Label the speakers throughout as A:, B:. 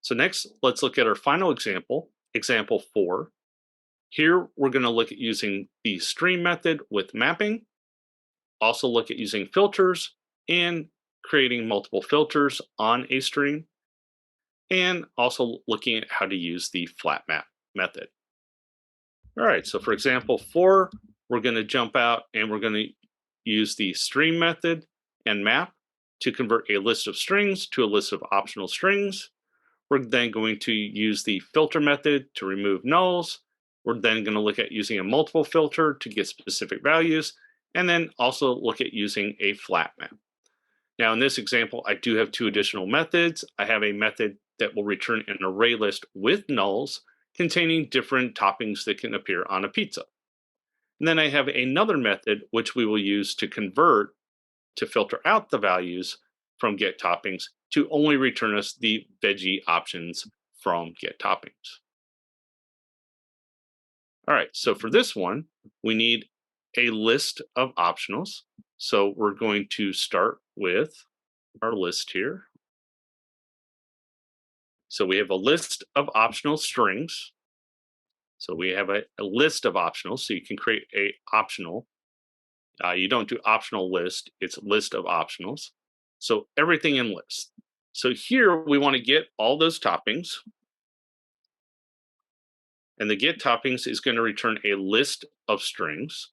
A: So next, let's look at our final example, example 4. Here, we're going to look at using the stream method with mapping, also look at using filters and creating multiple filters on a string, and also looking at how to use the flat map method. All right, so for example 4, we're going to jump out and we're going to use the stream method and map to convert a list of strings to a list of optional strings. We're then going to use the filter method to remove nulls. We're then going to look at using a multiple filter to get specific values, and then also look at using a flat map. Now in this example, I do have 2 additional methods. I have a method that will return an array list with nulls containing different toppings that can appear on a pizza. And then I have another method which we will use to convert to filter out the values from getToppings to only return us the veggie options from getToppings. All right, so for this one, we need a list of optionals. So we're going to start with our list here. So we have a list of optional strings. So we have a list of optionals. So you can create a optional. You don't do optional list, it's list of optionals. So everything in list. So here we want to get all those toppings. And the getToppings is going to return a list of strings.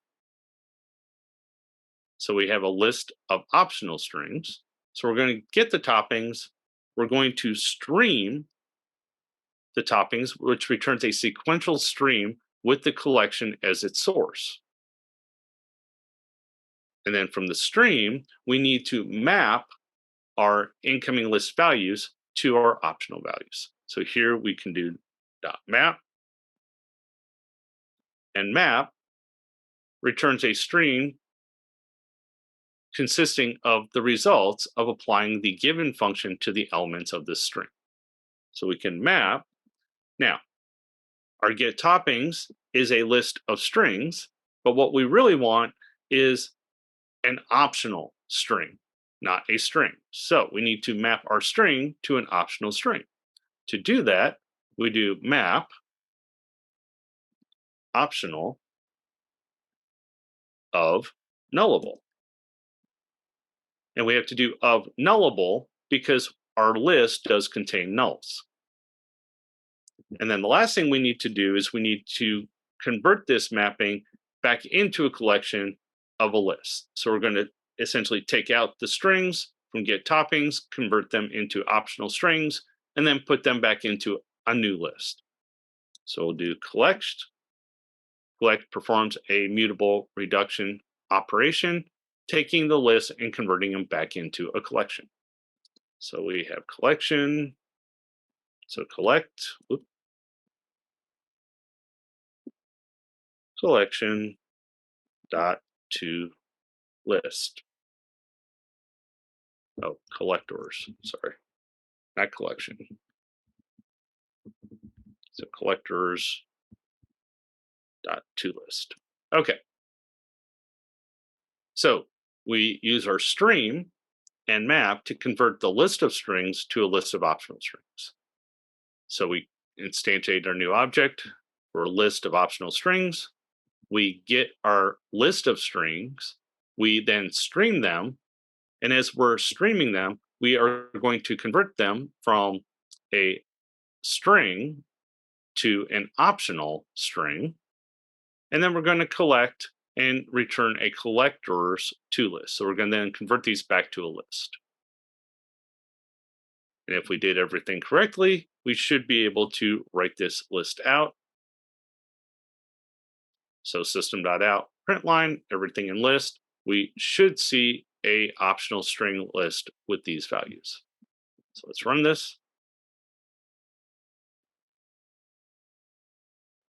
A: So we have a list of optional strings. So we're going to get the toppings. We're going to stream the toppings, which returns a sequential stream with the collection as its source. And then from the stream, we need to map our incoming list values to our optional values. So here we can do .map, and map returns a string consisting of the results of applying the given function to the elements of this string. So we can map. Now, our getToppings is a list of strings, but what we really want is an optional string, not a string. So we need to map our string to an optional string. To do that, we do map optional of nullable. And we have to do of nullable because our list does contain nulls. And then the last thing we need to do is we need to convert this mapping back into a collection of a list. So we're going to essentially take out the strings from getToppings, convert them into optional strings, and then put them back into a new list. So we'll do collect. Collect performs a mutable reduction operation, taking the list and converting them back into a collection. So we have collection. So collect. Collection dot to list. Oh, collectors, sorry, not collection. So collectors dot to list. Okay. So we use our stream and map to convert the list of strings to a list of optional strings. So we instantiate our new object for a list of optional strings. We get our list of strings. We then stream them. And as we're streaming them, we are going to convert them from a string to an optional string. And then we're going to collect and return a collectors to list. So we're going to then convert these back to a list. And if we did everything correctly, we should be able to write this list out. So system.out, println, everything in list. We should see a optional string list with these values. So let's run this.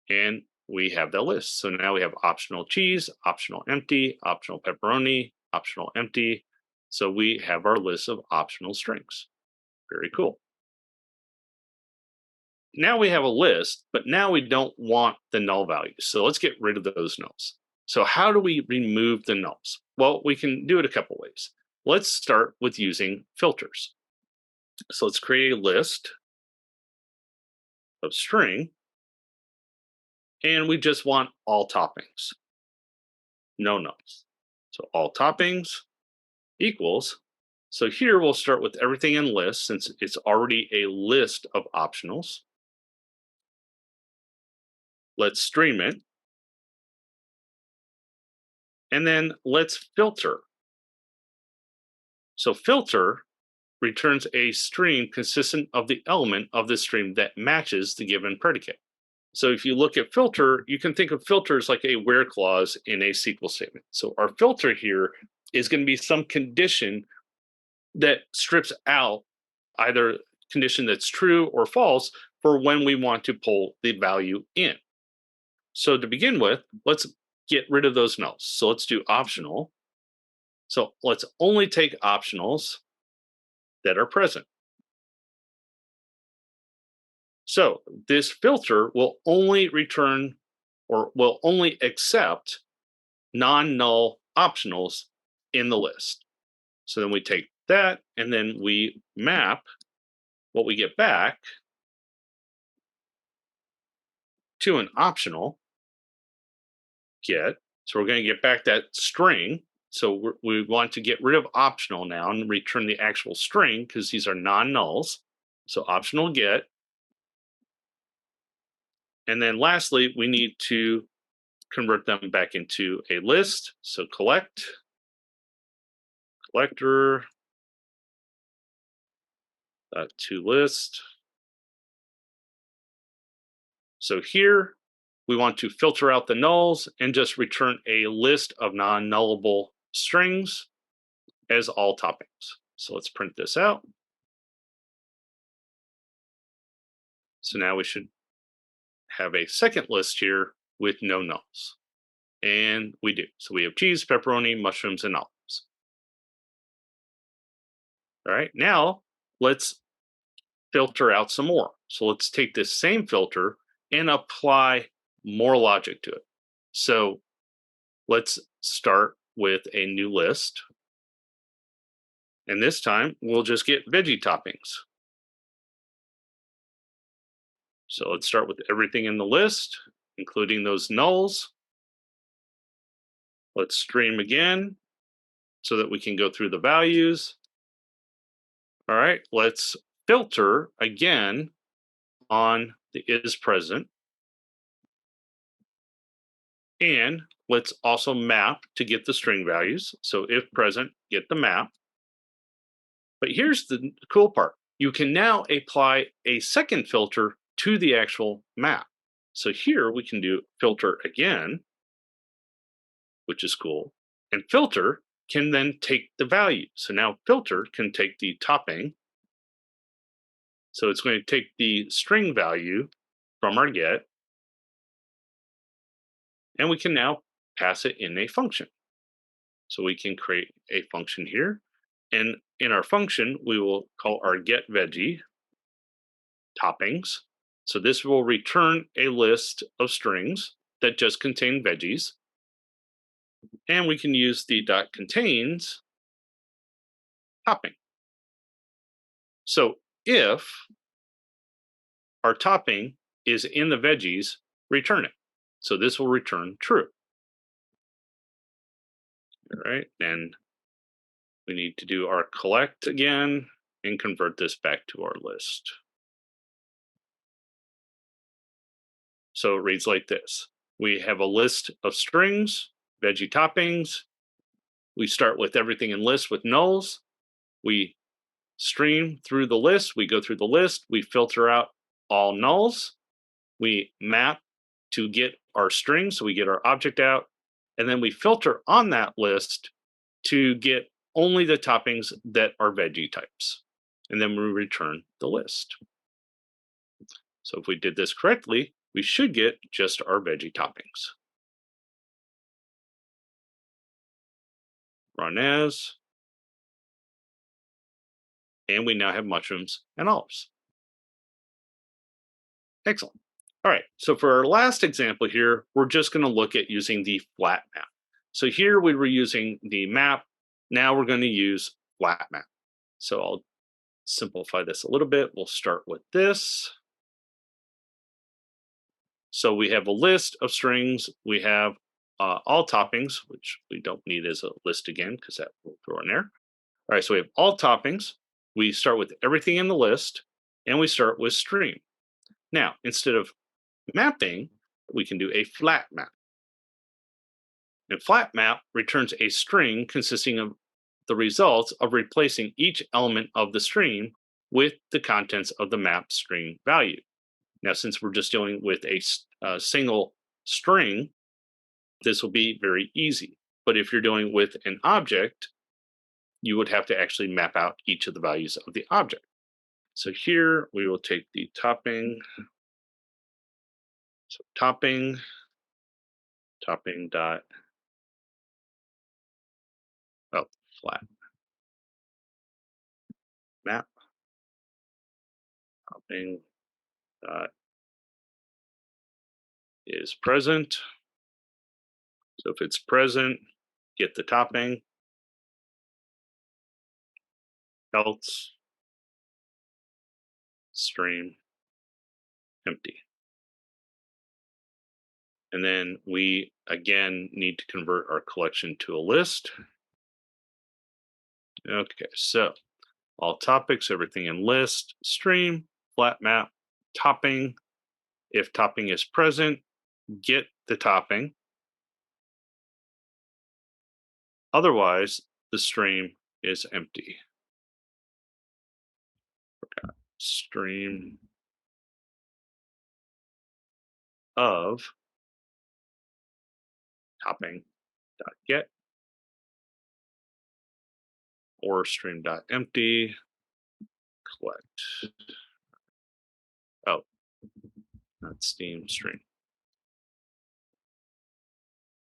A: And we have that list. So now we have optional cheese, optional empty, optional pepperoni, optional empty. So we have our list of optional strings. Very cool. Now we have a list, but now we don't want the null values. So let's get rid of those nulls. So how do we remove the nulls? Well, we can do it a couple ways. Let's start with using filters. So let's create a list. of string, and we just want all toppings, no nulls. So all toppings equals. So here we'll start with everything in list since it's already a list of optionals. Let's stream it. And then let's filter. So filter returns a string consistent of the element of the stream that matches the given predicate. So if you look at filter, you can think of filters like a where clause in a SQL statement. So our filter here is going to be some condition that strips out either condition that's true or false for when we want to pull the value in. So to begin with, let's get rid of those nulls. So let's do optional. So let's only take optionals that are present. So this filter will only return or will only accept non-null optionals in the list. So then we take that and then we map what we get back to an optional get. So we're going to get back that string. So we want to get rid of optional now and return the actual string because these are non-nulls. So optional get. And then lastly, we need to convert them back into a list. So collector to list. So here we want to filter out the nulls and just return a list of non-nullable strings as all toppings. So let's print this out. So now we should have a second list here with no nulls. And we do. So we have cheese, pepperoni, mushrooms, and olives. All right, now let's filter out some more. So let's take this same filter and apply more logic to it. So let's start with a new list. And this time we'll just get veggie toppings. So let's start with everything in the list, including those nulls. Let's stream again so that we can go through the values. All right, let's filter again on the is present. And let's also map to get the string values. So if present, get the map. But here's the cool part. You can now apply a second filter to the actual map. So here we can do filter again, which is cool. And filter can then take the value. So now filter can take the topping. So it's going to take the string value from our get. And we can now pass it in a function. So we can create a function here. And in our function, we will call our getVeggie toppings. So this will return a list of strings that just contain veggies. And we can use the .contains topping. So if our topping is in the veggies, return it. So this will return true. All right, then we need to do our collect again and convert this back to our list. So it reads like this. We have a list of strings, veggie toppings. We start with everything in list with nulls. We stream through the list. We go through the list. We filter out all nulls. We map to get our string, so we get our object out. And then we filter on that list to get only the toppings that are veggie types. And then we return the list. So if we did this correctly, we should get just our veggie toppings. Run as. And we now have mushrooms and olives. Excellent. All right, so for our last example here, we're just going to look at using the flat map. So here we were using the map. Now we're going to use flat map. So I'll simplify this a little bit. We'll start with this. So we have a list of strings. We have all toppings, which we don't need as a list again because that will throw an error. All right, so we have all toppings. We start with everything in the list, and we start with stream. Now, instead of mapping, we can do a flat map. And flat map returns a string consisting of the results of replacing each element of the stream with the contents of the map string value. Now, since we're just dealing with a single string, this will be very easy. But if you're dealing with an object, you would have to actually map out each of the values of the object. So here we will take the topping. So topping dot, flat map, topping dot is present. So if it's present, get the topping, else stream empty. And then we again need to convert our collection to a list. Okay, so all topics, everything in list, stream, flat map, topping. If topping is present, get the topping. Otherwise, the stream is empty. Stream of topping.get or stream.empty collect. Oh, not Steam stream.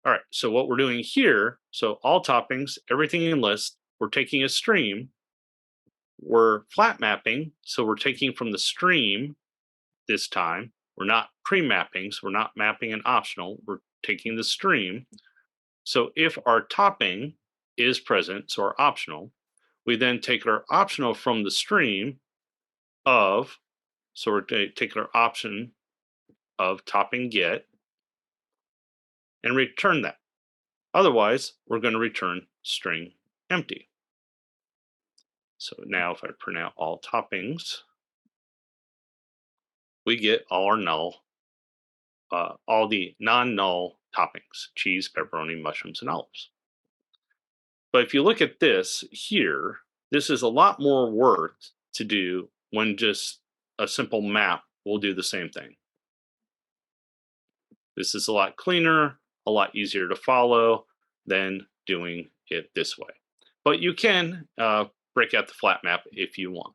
A: All right, so what we're doing here, so all toppings, everything in list, we're taking a stream, we're flat mapping, so we're taking from the stream this time. We're not pre-mapping, so we're not mapping an optional, we're taking the stream. So if our topping is present, so our optional, we then take our optional from the stream of, so we're taking our option of topping get and return that. Otherwise, we're going to return string empty. So now if I print out all toppings, we get all our null, all the non-null toppings, cheese, pepperoni, mushrooms, and olives. But if you look at this here, this is a lot more work to do when just a simple map will do the same thing. This is a lot cleaner, a lot easier to follow than doing it this way. But you can break out the flat map if you want.